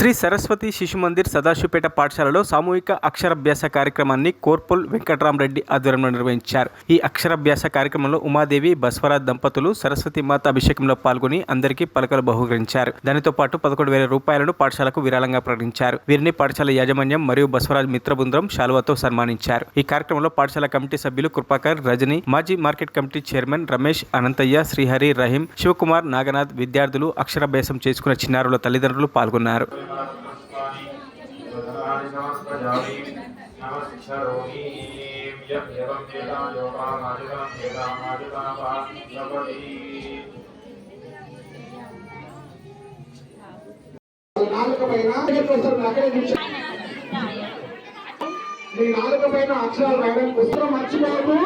శ్రీ సరస్వతి శిశు మందిర్ సదాశివపేట పాఠశాలలో సామూహిక అక్షరాభ్యాస కార్యక్రమాన్ని కోర్పుల్ వెంకట్రామరెడ్డి ఆధ్వర్యంలో నిర్వహించారు. ఈ అక్షరాభ్యాస కార్యక్రమంలో ఉమాదేవి బస్వరాజ్ దంపతులు సరస్వతి మాత అభిషేకంలో పాల్గొని అందరికీ పలకలు బహుకరించారు. దానితో పాటు 11,000 రూపాయలను పాఠశాలకు విరాళంగా ప్రకటించారు. వీరిని పాఠశాల యాజమాన్యం మరియు బస్వరాజ్ మిత్ర బృందం శాలువాతో సన్మానించారు. ఈ కార్యక్రమంలో పాఠశాల కమిటీ సభ్యులు కృపాకర్, రజని, మాజీ market committee chairman Ramesh, Anantayya, Srihari, Rahim, Shivakumar, Naganath, విద్యార్థులు, అక్షరాభ్యాసం చేసుకున్న చిన్నారుల తల్లిదండ్రులు పాల్గొన్నారు. మీ నాలుక పైన అక్షరాలు రాయడం పుస్తకం మర్చిపోవద్దు.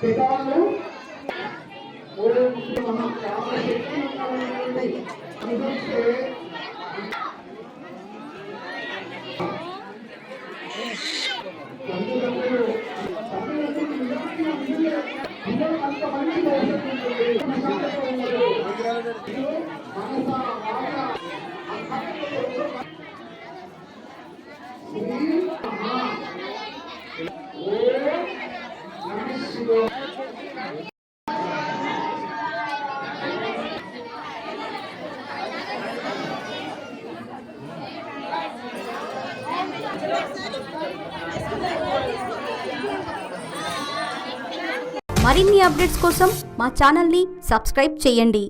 పెద్దవాళ్ళు మరిన్ని అప్డేట్స్ కోసం మా ఛానల్ని సబ్స్క్రైబ్ చేయండి.